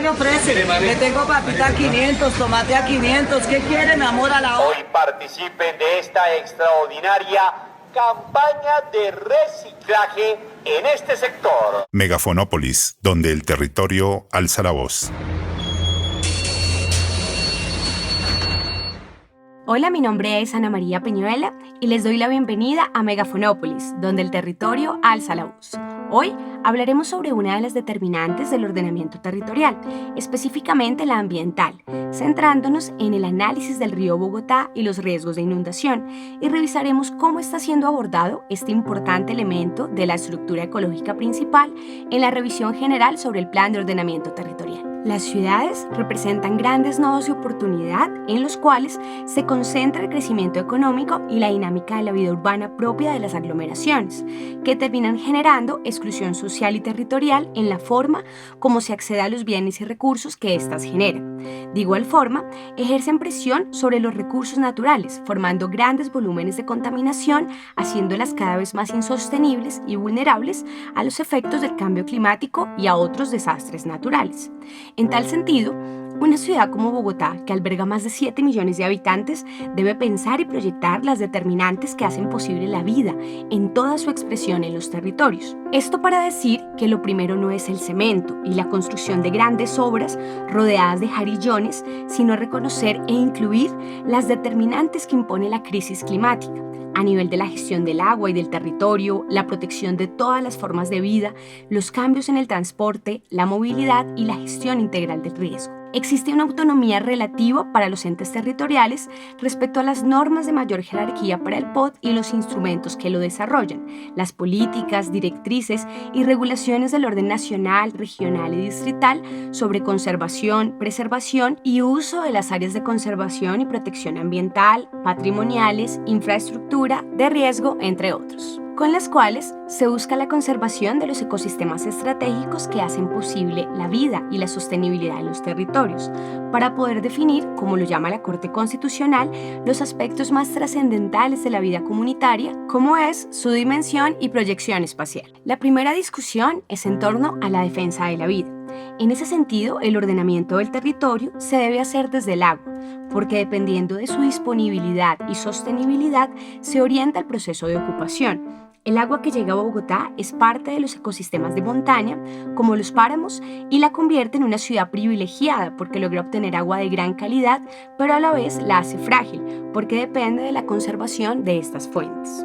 me ofrece? Le tengo papita a 500, tomate a 500. ¿Qué quiere, mi amor, a la hora? Hoy participen de esta extraordinaria campaña de reciclaje en este sector. Megafonópolis, donde el territorio alza la voz. Hola, mi nombre es Ana María Peñuela y les doy la bienvenida a Megafonópolis, donde el territorio alza la voz. Hoy hablaremos sobre una de las determinantes del ordenamiento territorial, específicamente la ambiental, centrándonos en el análisis del río Bogotá y los riesgos de inundación, y revisaremos cómo está siendo abordado este importante elemento de la estructura ecológica principal en la revisión general sobre el Plan de Ordenamiento Territorial. Las ciudades representan grandes nodos de oportunidad en los cuales se concentra el crecimiento económico y la dinámica de la vida urbana propia de las aglomeraciones, que terminan generando exclusión social y territorial en la forma como se accede a los bienes y recursos que éstas generan. De igual forma, ejercen presión sobre los recursos naturales, formando grandes volúmenes de contaminación, haciéndolas cada vez más insostenibles y vulnerables a los efectos del cambio climático y a otros desastres naturales. En tal sentido, una ciudad como Bogotá, que alberga más de 7 millones de habitantes, debe pensar y proyectar las determinantes que hacen posible la vida en toda su expresión en los territorios. Esto para decir que lo primero no es el cemento y la construcción de grandes obras rodeadas de jarillones, sino reconocer e incluir las determinantes que impone la crisis climática a nivel de la gestión del agua y del territorio, la protección de todas las formas de vida, los cambios en el transporte, la movilidad y la gestión integral del riesgo. Existe una autonomía relativa para los entes territoriales respecto a las normas de mayor jerarquía para el POT y los instrumentos que lo desarrollan, las políticas, directrices y regulaciones del orden nacional, regional y distrital sobre conservación, preservación y uso de las áreas de conservación y protección ambiental, patrimoniales, infraestructura, de riesgo, entre otros, con las cuales se busca la conservación de los ecosistemas estratégicos que hacen posible la vida y la sostenibilidad en los territorios, para poder definir, como lo llama la Corte Constitucional, los aspectos más trascendentales de la vida comunitaria, como es su dimensión y proyección espacial. La primera discusión es en torno a la defensa de la vida. En ese sentido, el ordenamiento del territorio se debe hacer desde el agua, porque dependiendo de su disponibilidad y sostenibilidad, se orienta el proceso de ocupación. El agua que llega a Bogotá es parte de los ecosistemas de montaña, como los páramos, y la convierte en una ciudad privilegiada porque logra obtener agua de gran calidad, pero a la vez la hace frágil, porque depende de la conservación de estas fuentes.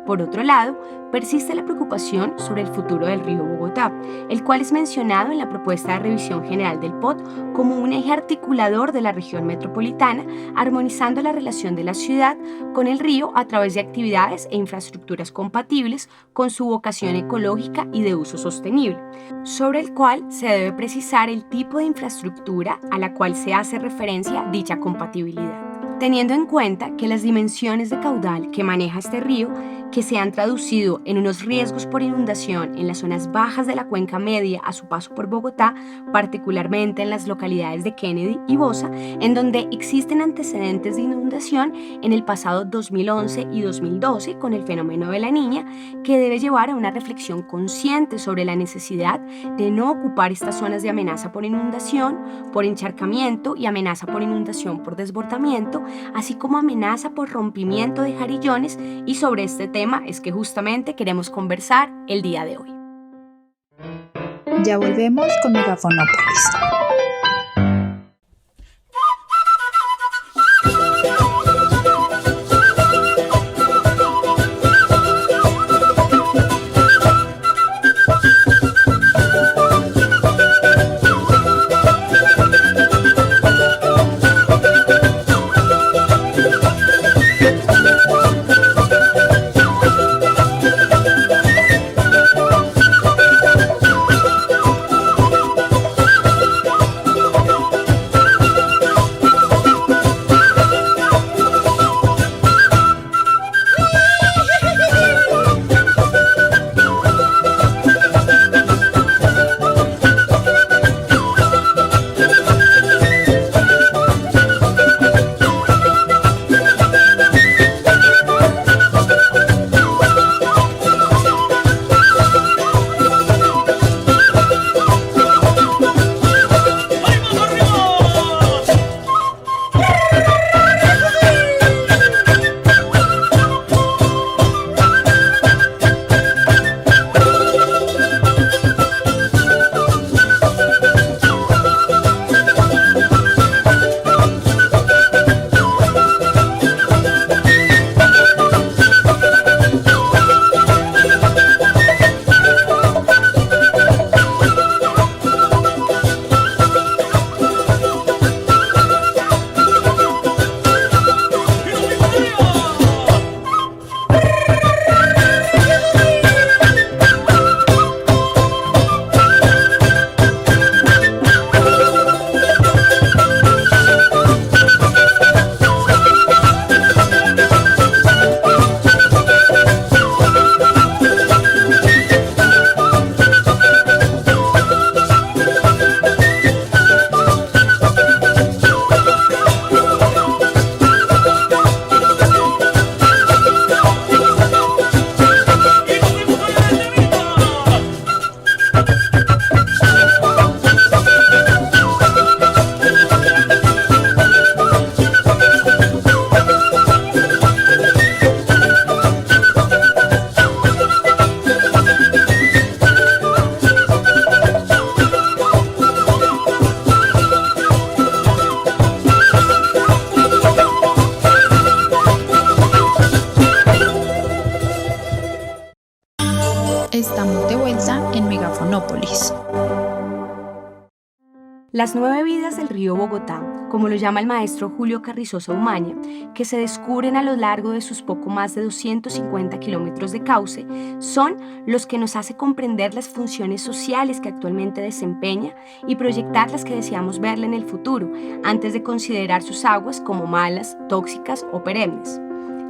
Por otro lado, persiste la preocupación sobre el futuro del río Bogotá, el cual es mencionado en la propuesta de revisión general del POT como un eje articulador de la región metropolitana, armonizando la relación de la ciudad con el río a través de actividades e infraestructuras compatibles con su vocación ecológica y de uso sostenible, sobre el cual se debe precisar el tipo de infraestructura a la cual se hace referencia dicha compatibilidad. Teniendo en cuenta que las dimensiones de caudal que maneja este río, que se han traducido en unos riesgos por inundación en las zonas bajas de la cuenca media a su paso por Bogotá, particularmente en las localidades de Kennedy y Bosa, en donde existen antecedentes de inundación en el pasado 2011 y 2012 con el fenómeno de la Niña, que debe llevar a una reflexión consciente sobre la necesidad de no ocupar estas zonas de amenaza por inundación, por encharcamiento y amenaza por inundación por desbordamiento, así como amenaza por rompimiento de jarillones, y sobre este tema es que justamente queremos conversar el día de hoy. Ya volvemos con Megafonópolis. Las 9 vidas del río Bogotá, como lo llama el maestro Julio Carrizosa Umaña, que se descubren a lo largo de sus poco más de 250 kilómetros de cauce, son los que nos hace comprender las funciones sociales que actualmente desempeña y proyectar las que deseamos verla en el futuro, antes de considerar sus aguas como malas, tóxicas o perennes.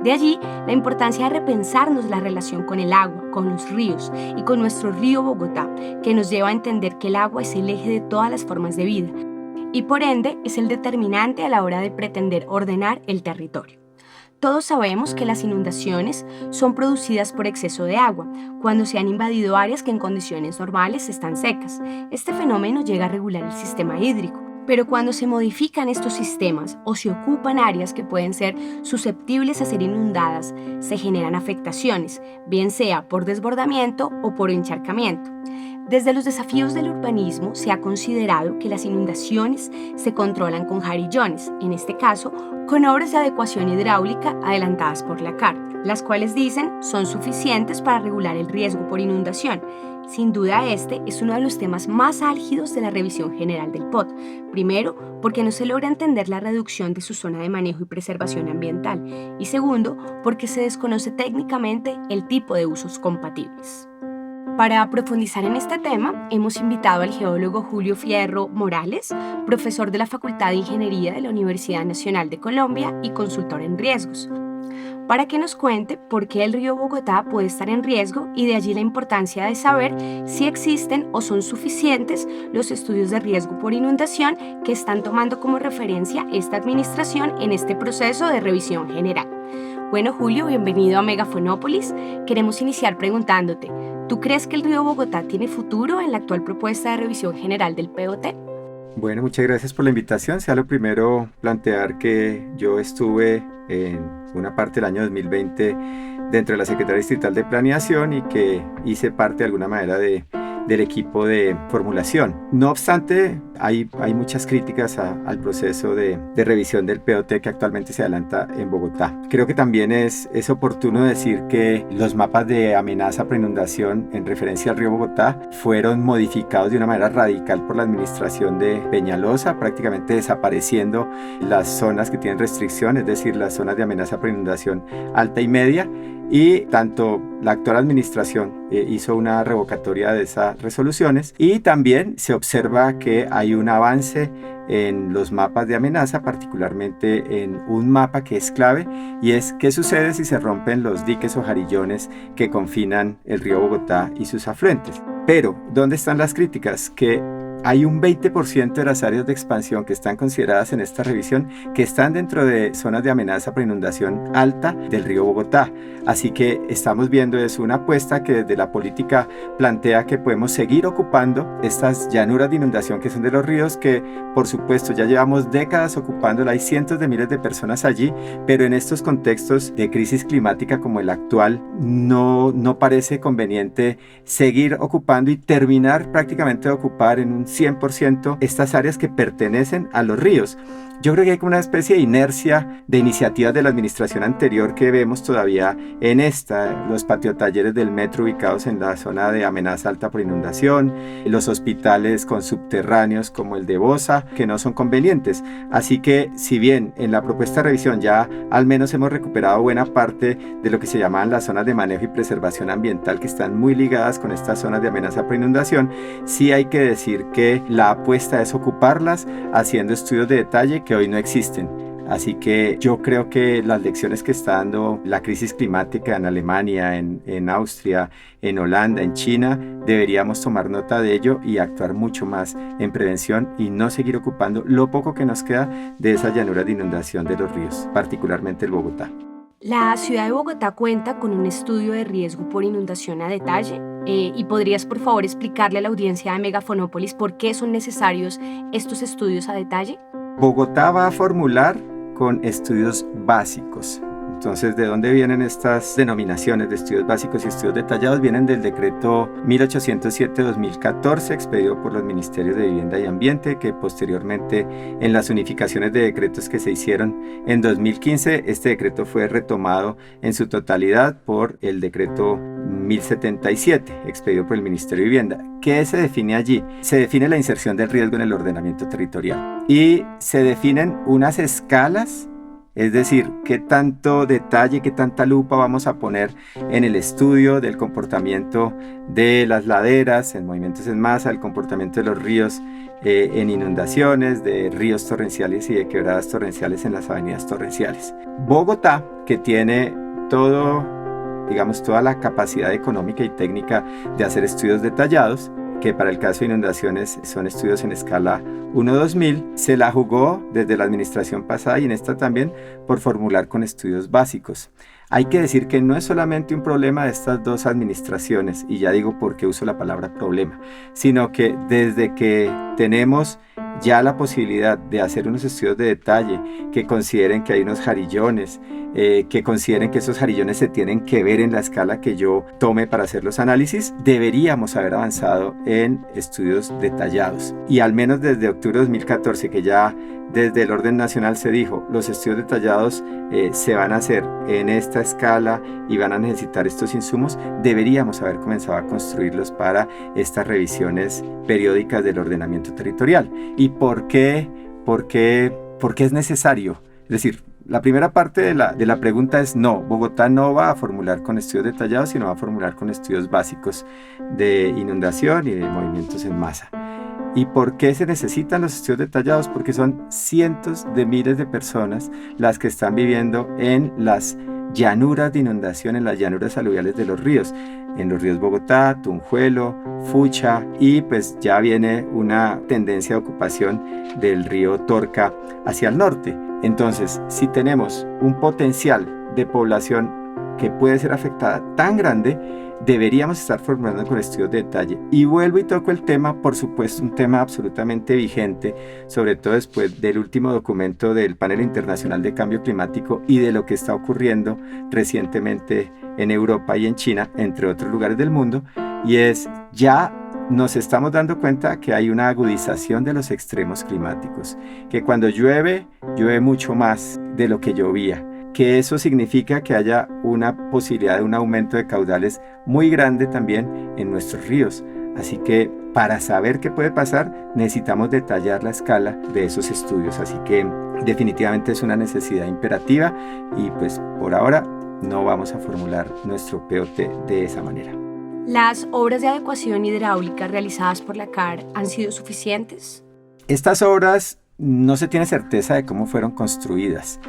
De allí la importancia de repensarnos la relación con el agua, con los ríos y con nuestro río Bogotá, que nos lleva a entender que el agua es el eje de todas las formas de vida y por ende es el determinante a la hora de pretender ordenar el territorio. Todos sabemos que las inundaciones son producidas por exceso de agua, cuando se han invadido áreas que en condiciones normales están secas. Este fenómeno llega a regular el sistema hídrico. Pero cuando se modifican estos sistemas o se ocupan áreas que pueden ser susceptibles a ser inundadas, se generan afectaciones, bien sea por desbordamiento o por encharcamiento. Desde los desafíos del urbanismo se ha considerado que las inundaciones se controlan con jarillones, en este caso con obras de adecuación hidráulica adelantadas por la CAR, las cuales dicen son suficientes para regular el riesgo por inundación. Sin duda este es uno de los temas más álgidos de la revisión general del POT. Primero, porque no se logra entender la reducción de su zona de manejo y preservación ambiental. Y segundo, porque se desconoce técnicamente el tipo de usos compatibles. Para profundizar en este tema, hemos invitado al geólogo Julio Fierro Morales, profesor de la Facultad de Ingeniería de la Universidad Nacional de Colombia y consultor en riesgos, para que nos cuente por qué el río Bogotá puede estar en riesgo y de allí la importancia de saber si existen o son suficientes los estudios de riesgo por inundación que están tomando como referencia esta administración en este proceso de revisión general. Bueno, Julio, bienvenido a Megafonópolis. Queremos iniciar preguntándote, ¿tú crees que el río Bogotá tiene futuro en la actual propuesta de revisión general del POT? Bueno, muchas gracias por la invitación. Sea lo primero plantear que yo estuve en una parte del año 2020 dentro de la Secretaría Distrital de Planeación y que hice parte de alguna manera del equipo de formulación. No obstante, hay muchas críticas al proceso de revisión del POT que actualmente se adelanta en Bogotá. Creo que también es oportuno decir que los mapas de amenaza por inundación en referencia al río Bogotá fueron modificados de una manera radical por la administración de Peñalosa, prácticamente desapareciendo las zonas que tienen restricción, es decir, las zonas de amenaza por inundación alta y media. Y tanto la actual administración hizo una revocatoria de esas resoluciones y también se observa que hay un avance en los mapas de amenaza, particularmente en un mapa que es clave y es qué sucede si se rompen los diques o jarillones que confinan el río Bogotá y sus afluentes. Pero, ¿dónde están las críticas? Que hay un 20% de las áreas de expansión que están consideradas en esta revisión que están dentro de zonas de amenaza por inundación alta del río Bogotá. Así que estamos viendo es una apuesta que desde la política plantea que podemos seguir ocupando estas llanuras de inundación que son de los ríos, que por supuesto ya llevamos décadas ocupándola, hay cientos de miles de personas allí, pero en estos contextos de crisis climática como el actual no parece conveniente seguir ocupando y terminar prácticamente de ocupar en un 100% estas áreas que pertenecen a los ríos. Yo creo que hay una especie de inercia de iniciativas de la administración anterior que vemos todavía en los patiotalleres del metro ubicados en la zona de amenaza alta por inundación, los hospitales con subterráneos como el de Bosa, que no son convenientes. Así que si bien en la propuesta de revisión ya al menos hemos recuperado buena parte de lo que se llamaban las zonas de manejo y preservación ambiental que están muy ligadas con estas zonas de amenaza por inundación, sí hay que decir que la apuesta es ocuparlas haciendo estudios de detalle que hoy no existen. Así que yo creo que las lecciones que está dando la crisis climática en Alemania, en Austria, en Holanda, en China, deberíamos tomar nota de ello y actuar mucho más en prevención y no seguir ocupando lo poco que nos queda de esa llanura de inundación de los ríos, particularmente el Bogotá. La ciudad de Bogotá cuenta con un estudio de riesgo por inundación a detalle. ¿Y podrías por favor explicarle a la audiencia de Megafonópolis por qué son necesarios estos estudios a detalle? Bogotá va a formular con estudios básicos Entonces, ¿de dónde vienen estas denominaciones de estudios básicos y estudios detallados? Vienen del decreto 1807-2014, expedido por los Ministerios de Vivienda y Ambiente, que posteriormente, en las unificaciones de decretos que se hicieron en 2015, este decreto fue retomado en su totalidad por el decreto 1077, expedido por el Ministerio de Vivienda. ¿Qué se define allí? Se define la inserción del riesgo en el ordenamiento territorial y se definen unas escalas. Es decir, qué tanto detalle, qué tanta lupa vamos a poner en el estudio del comportamiento de las laderas, en movimientos en masa, el comportamiento de los ríos en inundaciones, de ríos torrenciales y de quebradas torrenciales en las avenidas torrenciales. Bogotá, que tiene toda la capacidad económica y técnica de hacer estudios detallados, que para el caso de inundaciones son estudios en escala 1-2000, se la jugó desde la administración pasada y en esta también por formular con estudios básicos. Hay que decir que no es solamente un problema de estas dos administraciones, y ya digo por qué uso la palabra problema, sino que desde que tenemos ya la posibilidad de hacer unos estudios de detalle que consideren que hay unos jarillones, que consideren que esos jarillones se tienen que ver en la escala que yo tome para hacer los análisis, deberíamos haber avanzado en estudios detallados. Y al menos desde octubre de 2014, que ya desde el orden nacional se dijo, los estudios detallados se van a hacer en esta escala y van a necesitar estos insumos, deberíamos haber comenzado a construirlos para estas revisiones periódicas del ordenamiento territorial. ¿Y por qué es necesario? Es decir, la primera parte de la pregunta es no, Bogotá no va a formular con estudios detallados, sino va a formular con estudios básicos de inundación y de movimientos en masa. ¿Y por qué se necesitan los estudios detallados? Porque son cientos de miles de personas las que están viviendo en las llanuras de inundación, en las llanuras aluviales de los ríos, en los ríos Bogotá, Tunjuelo, Fucha, y pues ya viene una tendencia de ocupación del río Torca hacia el norte. Entonces, si tenemos un potencial de población que puede ser afectada tan grande, deberíamos estar formulando con estudios de detalle. Y vuelvo y toco el tema, por supuesto, un tema absolutamente vigente, sobre todo después del último documento del Panel Internacional de Cambio Climático y de lo que está ocurriendo recientemente en Europa y en China, entre otros lugares del mundo, y es ya nos estamos dando cuenta que hay una agudización de los extremos climáticos, que cuando llueve, llueve mucho más de lo que llovía, que eso significa que haya una posibilidad de un aumento de caudales muy grande también en nuestros ríos. Así que para saber qué puede pasar, necesitamos detallar la escala de esos estudios. Así que definitivamente es una necesidad imperativa y pues por ahora no vamos a formular nuestro POT de esa manera. ¿Las obras de adecuación hidráulica realizadas por la CAR han sido suficientes? Estas obras no se tiene certeza de cómo fueron construidas.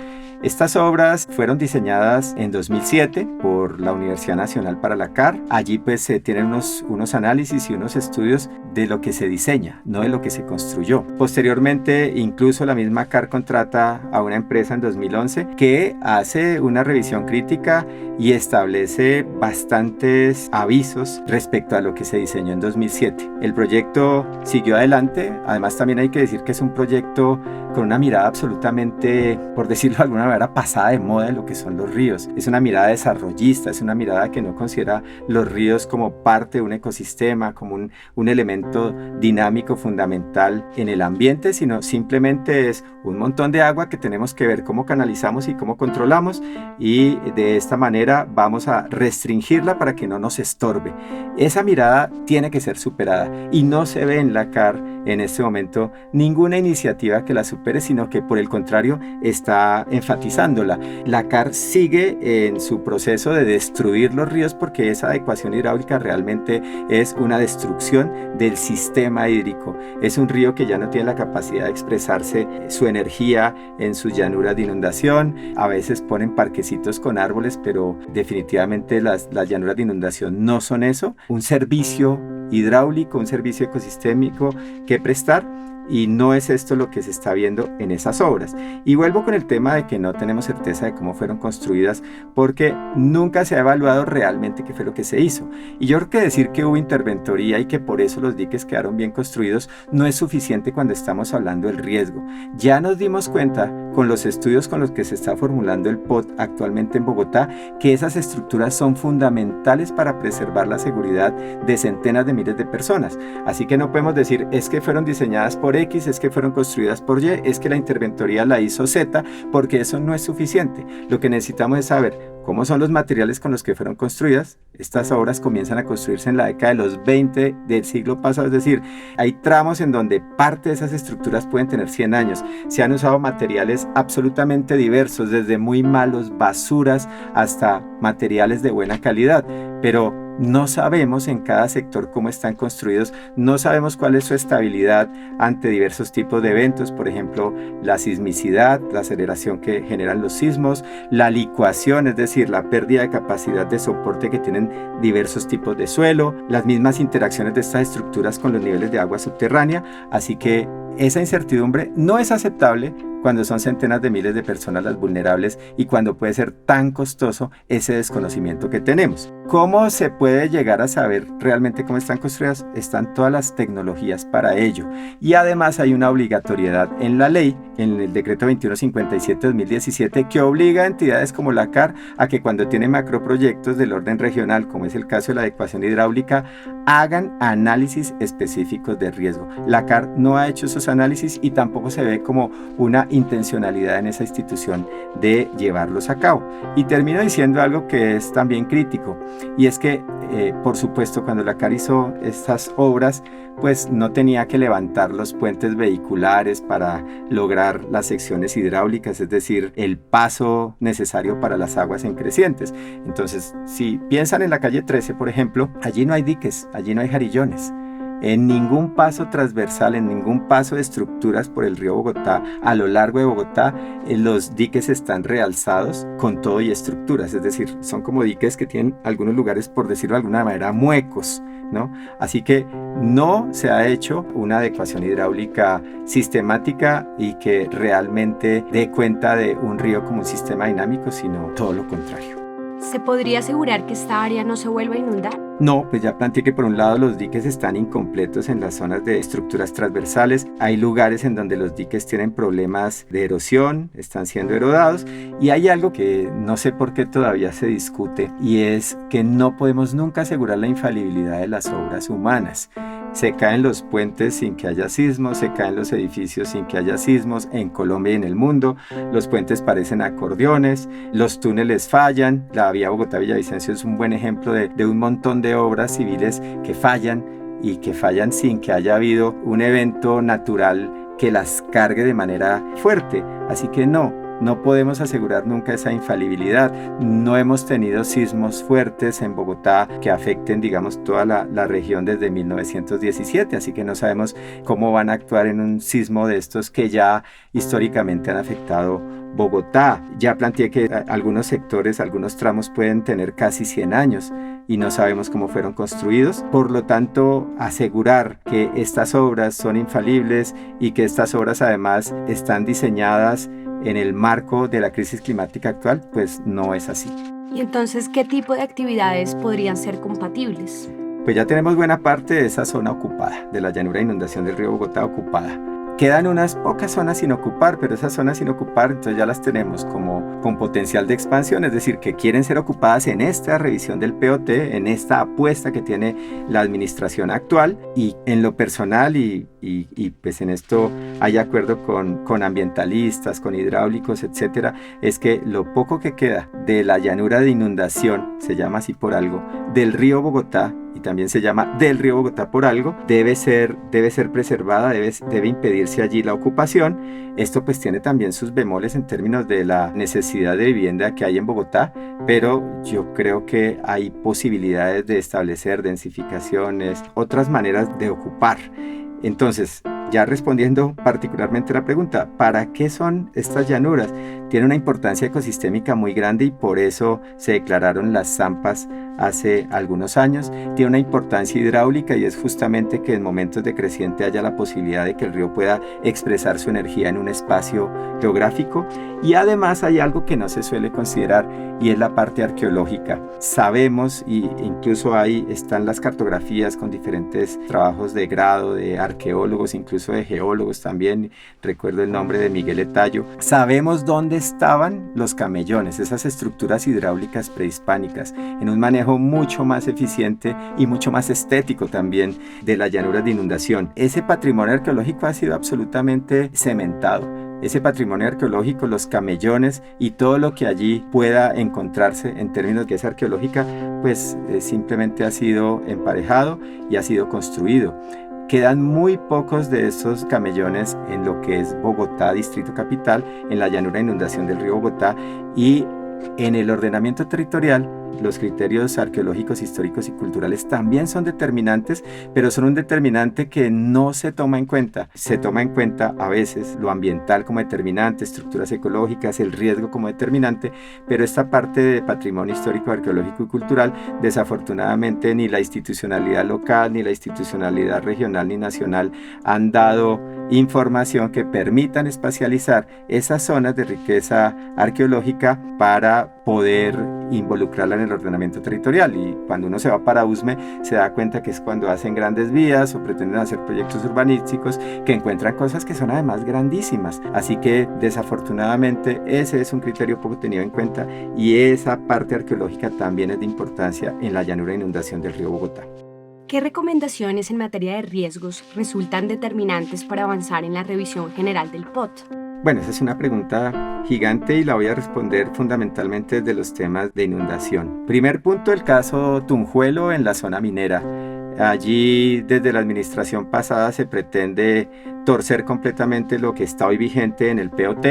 Estas obras fueron diseñadas en 2007 por la Universidad Nacional para la CAR. Allí pues se tienen unos análisis y unos estudios de lo que se diseña, no de lo que se construyó. Posteriormente, incluso la misma CAR contrata a una empresa en 2011 que hace una revisión crítica y establece bastantes avisos respecto a lo que se diseñó en 2007. El proyecto siguió adelante. Además, también hay que decir que es un proyecto con una mirada absolutamente, por decirlo de alguna manera, pasada de moda en lo que son los ríos. Es una mirada desarrollista, es una mirada que no considera los ríos como parte de un ecosistema, como un elemento dinámico fundamental en el ambiente, sino simplemente es un montón de agua que tenemos que ver cómo canalizamos y cómo controlamos, y de esta manera vamos a restringirla para que no nos estorbe. Esa mirada tiene que ser superada y no se ve en la CAR en este momento ninguna iniciativa que la supere, sino que por el contrario está enfatizándola. La CAR sigue en su proceso de destruir los ríos porque esa adecuación hidráulica realmente es una destrucción del sistema hídrico. Es un río que ya no tiene la capacidad de expresarse su energía en sus llanuras de inundación. A veces ponen parquecitos con árboles, pero definitivamente las llanuras de inundación no son eso. Un servicio hidráulico, un servicio ecosistémico que prestar, y no es esto lo que se está viendo en esas obras. Y vuelvo con el tema de que no tenemos certeza de cómo fueron construidas porque nunca se ha evaluado realmente qué fue lo que se hizo. Y yo creo que decir que hubo interventoría y que por eso los diques quedaron bien construidos no es suficiente cuando estamos hablando del riesgo. Ya nos dimos cuenta con los estudios con los que se está formulando el POT actualmente en Bogotá que esas estructuras son fundamentales para preservar la seguridad de centenas de miles de personas. Así que no podemos decir es que fueron diseñadas por X, es que fueron construidas por Y, es que la interventoría la hizo Z, porque eso no es suficiente. Lo que necesitamos es saber cómo son los materiales con los que fueron construidas. Estas obras comienzan a construirse en la década de los 20 del siglo pasado, es decir, hay tramos en donde parte de esas estructuras pueden tener 100 años. Se han usado materiales absolutamente diversos, desde muy malos, basuras, hasta materiales de buena calidad, pero no sabemos en cada sector cómo están construidos, no sabemos cuál es su estabilidad ante diversos tipos de eventos, por ejemplo, la sismicidad, la aceleración que generan los sismos, la licuación, es decir, la pérdida de capacidad de soporte que tienen diversos tipos de suelo, las mismas interacciones de estas estructuras con los niveles de agua subterránea, así que esa incertidumbre no es aceptable cuando son centenas de miles de personas las vulnerables y cuando puede ser tan costoso ese desconocimiento que tenemos. ¿Cómo se puede llegar a saber realmente cómo están construidas? Están todas las tecnologías para ello. Y además hay una obligatoriedad en la ley, en el decreto 2157-2017, que obliga a entidades como la CAR a que cuando tienen macroproyectos del orden regional, como es el caso de la adecuación hidráulica, hagan análisis específicos de riesgo. La CAR no ha hecho esos análisis y tampoco se ve como una intencionalidad en esa institución de llevarlos a cabo. Y termino diciendo algo que es también crítico, y es que por supuesto cuando la CAR hizo estas obras pues no tenía que levantar los puentes vehiculares para lograr las secciones hidráulicas, es decir, el paso necesario para las aguas en crecientes. Entonces, si piensan en la calle 13, por ejemplo, allí no hay diques, allí no hay jarillones. En ningún paso transversal, en ningún paso de estructuras por el río Bogotá, a lo largo de Bogotá, los diques están realzados con todo y estructuras, es decir, son como diques que tienen algunos lugares, por decirlo de alguna manera, muecos, ¿no? Así que no se ha hecho una adecuación hidráulica sistemática y que realmente dé cuenta de un río como un sistema dinámico, sino todo lo contrario. ¿Se podría asegurar que esta área no se vuelva a inundar? No, pues ya planteé que por un lado los diques están incompletos en las zonas de estructuras transversales, hay lugares en donde los diques tienen problemas de erosión, están siendo erodados, y hay algo que no sé por qué todavía se discute, y es que no podemos nunca asegurar la infalibilidad de las obras humanas. Se caen los puentes sin que haya sismos, se caen los edificios sin que haya sismos en Colombia y en el mundo, los puentes parecen acordeones, los túneles fallan, la vía Bogotá-Villavicencio es un buen ejemplo de un montón de obras civiles que fallan y que fallan sin que haya habido un evento natural que las cargue de manera fuerte, así que no podemos asegurar nunca esa infalibilidad. No hemos tenido sismos fuertes en Bogotá que afecten, digamos, toda la región desde 1917, así que no sabemos cómo van a actuar en un sismo de estos que ya históricamente han afectado Bogotá. Ya planteé que algunos sectores, algunos tramos pueden tener casi 100 años y no sabemos cómo fueron construidos. Por lo tanto, asegurar que estas obras son infalibles y que estas obras además están diseñadas en el marco de la crisis climática actual, pues no es así. ¿Y entonces qué tipo de actividades podrían ser compatibles? Pues ya tenemos buena parte de esa zona ocupada, de la llanura de inundación del río Bogotá ocupada. Quedan unas pocas zonas sin ocupar, pero esas zonas sin ocupar entonces ya las tenemos como con potencial de expansión, es decir, que quieren ser ocupadas en esta revisión del POT, en esta apuesta que tiene la administración actual, y en lo personal y pues en esto hay acuerdo con ambientalistas, con hidráulicos, etcétera, es que lo poco que queda de la llanura de inundación, se llama así por algo, del río Bogotá, y también se llama del río Bogotá por algo, debe ser preservada, debe impedirse allí la ocupación. Esto pues tiene también sus bemoles en términos de la necesidad de vivienda que hay en Bogotá, pero yo creo que hay posibilidades de establecer densificaciones, otras maneras de ocupar. Entonces, ya respondiendo particularmente a la pregunta, ¿para qué son estas llanuras? Tiene una importancia ecosistémica muy grande y por eso se declararon las zampas hace algunos años. Tiene una importancia hidráulica y es justamente que en momentos de creciente haya la posibilidad de que el río pueda expresar su energía en un espacio geográfico. Y además hay algo que no se suele considerar y es la parte arqueológica. Sabemos, y incluso ahí están las cartografías con diferentes trabajos de grado de arqueólogos, incluso de geólogos también, recuerdo el nombre de Miguel Etallo. Sabemos dónde estaban los camellones, esas estructuras hidráulicas prehispánicas, en un manejo mucho más eficiente y mucho más estético también de las llanuras de inundación. Ese patrimonio arqueológico ha sido absolutamente cementado. Ese patrimonio arqueológico, los camellones y todo lo que allí pueda encontrarse en términos de esa arqueológica, pues simplemente ha sido emparejado y ha sido construido. Quedan muy pocos de esos camellones en lo que es Bogotá, Distrito Capital, en la llanura de inundación del río Bogotá, y en el ordenamiento territorial los criterios arqueológicos, históricos y culturales también son determinantes, pero son un determinante que no se toma en cuenta. Se toma en cuenta a veces lo ambiental como determinante, estructuras ecológicas, el riesgo como determinante, pero esta parte de patrimonio histórico, arqueológico y cultural, desafortunadamente ni la institucionalidad local, ni la institucionalidad regional ni nacional han dado información que permitan espacializar esas zonas de riqueza arqueológica para poder involucrarla en el ordenamiento territorial. Y cuando uno se va para USME se da cuenta que es cuando hacen grandes vías o pretenden hacer proyectos urbanísticos que encuentran cosas que son además grandísimas. Así que desafortunadamente ese es un criterio poco tenido en cuenta y esa parte arqueológica también es de importancia en la llanura de inundación del río Bogotá. ¿Qué recomendaciones en materia de riesgos resultan determinantes para avanzar en la revisión general del POT? Bueno, esa es una pregunta gigante y la voy a responder fundamentalmente desde los temas de inundación. Primer punto, el caso Tunjuelo en la zona minera. Allí desde la administración pasada se pretende torcer completamente lo que está hoy vigente en el POT,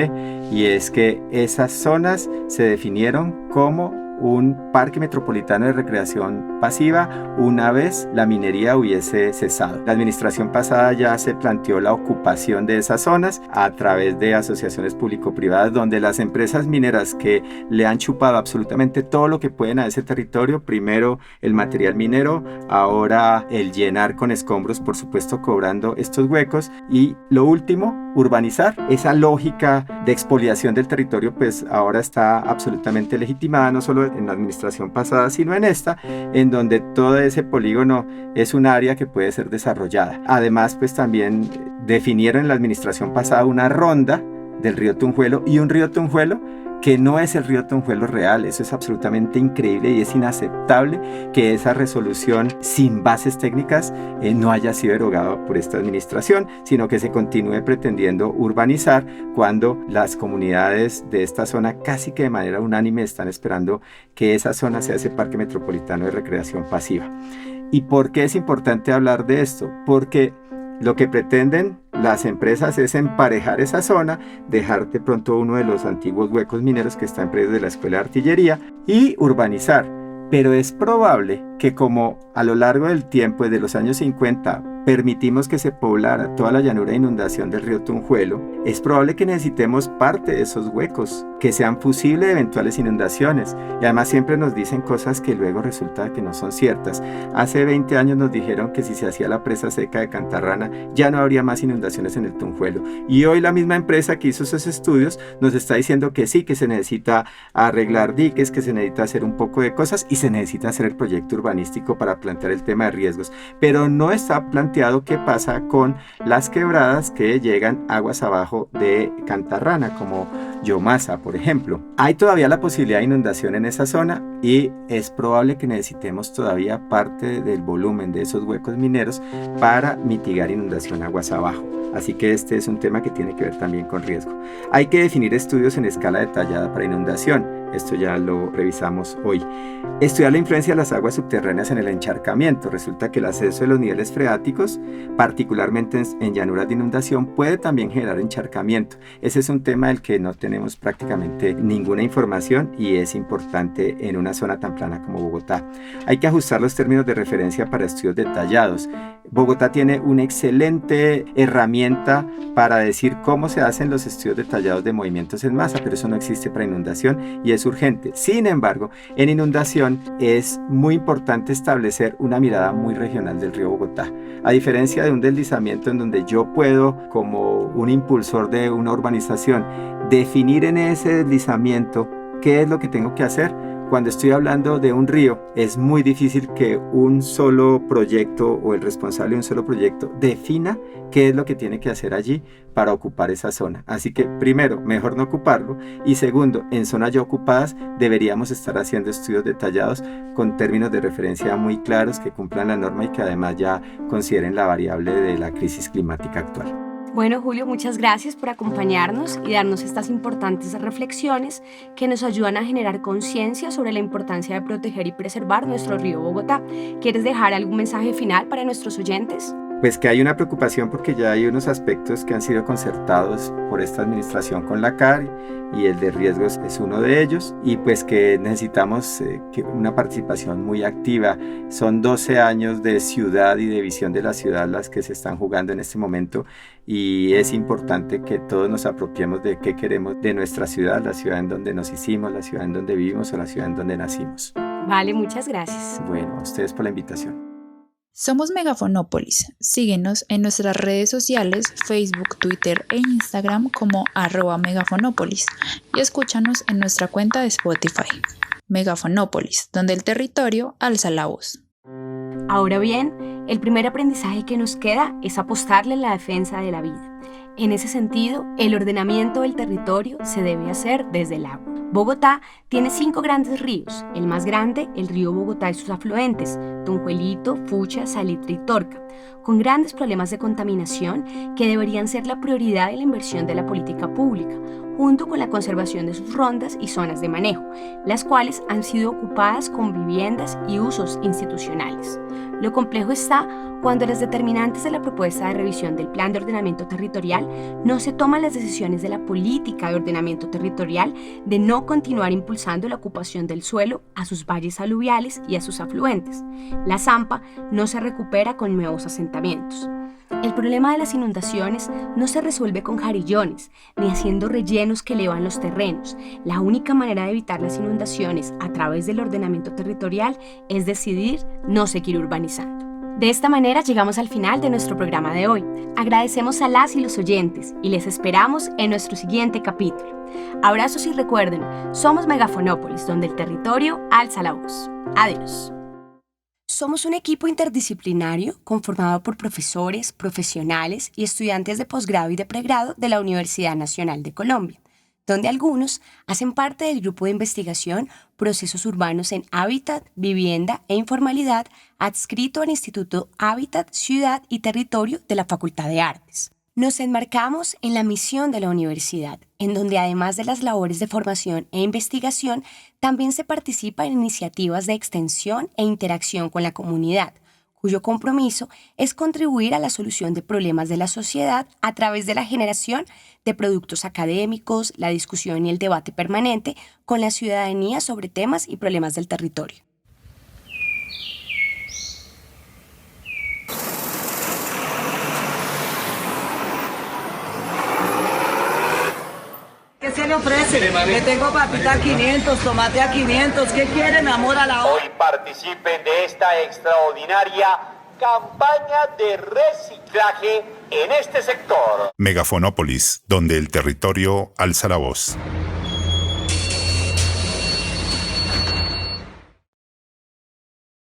y es que esas zonas se definieron como un parque metropolitano de recreación pasiva una vez la minería hubiese cesado. La administración pasada ya se planteó la ocupación de esas zonas a través de asociaciones público-privadas donde las empresas mineras que le han chupado absolutamente todo lo que pueden a ese territorio, primero el material minero, ahora el llenar con escombros, por supuesto cobrando estos huecos, y lo último, urbanizar. Esa lógica de expoliación del territorio pues ahora está absolutamente legitimada, no solo en la administración pasada sino en esta, en donde todo ese polígono es un área que puede ser desarrollada. Además pues también definieron en la administración pasada una ronda del río Tunjuelo, y un río Tunjuelo que no es el río Tunjuelo real. Eso es absolutamente increíble y es inaceptable que esa resolución sin bases técnicas no haya sido derogada por esta administración, sino que se continúe pretendiendo urbanizar cuando las comunidades de esta zona casi que de manera unánime están esperando que esa zona sea ese parque metropolitano de recreación pasiva. ¿Y por qué es importante hablar de esto? Porque lo que pretenden las empresas es emparejar esa zona, dejar de pronto uno de los antiguos huecos mineros que está en predio de la Escuela de Artillería y urbanizar. Pero es probable que como a lo largo del tiempo, desde los años 50, permitimos que se poblara toda la llanura de inundación del río Tunjuelo, es probable que necesitemos parte de esos huecos, que sean fusibles de eventuales inundaciones. Y además siempre nos dicen cosas que luego resulta que no son ciertas. Hace 20 años nos dijeron que si se hacía la presa seca de Cantarrana ya no habría más inundaciones en el Tunjuelo. Y hoy la misma empresa que hizo esos estudios nos está diciendo que sí, que se necesita arreglar diques, que se necesita hacer un poco de cosas y se necesita hacer el proyecto urbanístico para plantear el tema de riesgos. Pero no está planteado qué pasa con las quebradas que llegan aguas abajo de Cantarrana, como Yomasa, por ejemplo. Hay todavía la posibilidad de inundación en esa zona y es probable que necesitemos todavía parte del volumen de esos huecos mineros para mitigar inundación aguas abajo. Así que este es un tema que tiene que ver también con riesgo. Hay que definir estudios en escala detallada para inundación. Esto ya lo revisamos hoy. Estudiar la influencia de las aguas subterráneas en el encharcamiento. Resulta que el ascenso de los niveles freáticos, particularmente en llanuras de inundación, puede también generar encharcamiento. Ese es un tema del que no tenemos prácticamente ninguna información y es importante en una zona tan plana como Bogotá. Hay que ajustar los términos de referencia para estudios detallados. Bogotá tiene una excelente herramienta para decir cómo se hacen los estudios detallados de movimientos en masa, pero eso no existe para inundación y es urgente. Sin embargo, en inundación es muy importante establecer una mirada muy regional del río Bogotá. A diferencia de un deslizamiento en donde yo puedo, como un impulsor de una urbanización, definir en ese deslizamiento qué es lo que tengo que hacer. Cuando estoy hablando de un río, es muy difícil que un solo proyecto o el responsable de un solo proyecto defina qué es lo que tiene que hacer allí para ocupar esa zona. Así que primero, mejor no ocuparlo, y segundo, en zonas ya ocupadas deberíamos estar haciendo estudios detallados con términos de referencia muy claros que cumplan la norma y que además ya consideren la variable de la crisis climática actual. Bueno, Julio, muchas gracias por acompañarnos y darnos estas importantes reflexiones que nos ayudan a generar conciencia sobre la importancia de proteger y preservar nuestro río Bogotá. ¿Quieres dejar algún mensaje final para nuestros oyentes? Pues que hay una preocupación porque ya hay unos aspectos que han sido concertados por esta administración con la CAR y el de riesgos es uno de ellos, y pues que necesitamos una participación muy activa. Son 12 años de ciudad y de visión de la ciudad las que se están jugando en este momento, y es importante que todos nos apropiemos de qué queremos de nuestra ciudad, la ciudad en donde nos hicimos, la ciudad en donde vivimos o la ciudad en donde nacimos. Vale, muchas gracias. Bueno, a ustedes por la invitación. Somos Megafonópolis. Síguenos en nuestras redes sociales, Facebook, Twitter e Instagram como @Megafonópolis, y escúchanos en nuestra cuenta de Spotify. Megafonópolis, donde el territorio alza la voz. Ahora bien, el primer aprendizaje que nos queda es apostarle en la defensa de la vida. En ese sentido, el ordenamiento del territorio se debe hacer desde el agua. Bogotá tiene 5 grandes ríos, el más grande, el río Bogotá y sus afluentes, Tunjuelito, Fucha, Salitre y Torca, con grandes problemas de contaminación que deberían ser la prioridad de la inversión de la política pública, junto con la conservación de sus rondas y zonas de manejo, las cuales han sido ocupadas con viviendas y usos institucionales. Lo complejo está cuando las determinantes de la propuesta de revisión del Plan de Ordenamiento Territorial no se toman las decisiones de la política de ordenamiento territorial de no continuar impulsando la ocupación del suelo a sus valles aluviales y a sus afluentes. La Zampa no se recupera con nuevos asentamientos. El problema de las inundaciones no se resuelve con jarillones, ni haciendo rellenos que elevan los terrenos. La única manera de evitar las inundaciones a través del ordenamiento territorial es decidir no seguir urbanizando. De esta manera llegamos al final de nuestro programa de hoy. Agradecemos a las y los oyentes y les esperamos en nuestro siguiente capítulo. Abrazos y recuerden, somos Megafonópolis, donde el territorio alza la voz. Adiós. Somos un equipo interdisciplinario conformado por profesores, profesionales y estudiantes de posgrado y de pregrado de la Universidad Nacional de Colombia, donde algunos hacen parte del grupo de investigación Procesos Urbanos en Hábitat, Vivienda e Informalidad, adscrito al Instituto Hábitat, Ciudad y Territorio de la Facultad de Artes. Nos enmarcamos en la misión de la universidad, en donde además de las labores de formación e investigación, también se participa en iniciativas de extensión e interacción con la comunidad, cuyo compromiso es contribuir a la solución de problemas de la sociedad a través de la generación de productos académicos, la discusión y el debate permanente con la ciudadanía sobre temas y problemas del territorio. ¿Qué se le ofrece? Le tengo papita a 500, tomate a 500. ¿Qué quiere, mi amor, a la hora? Hoy participen de esta extraordinaria campaña de reciclaje en este sector. Megafonópolis, donde el territorio alza la voz.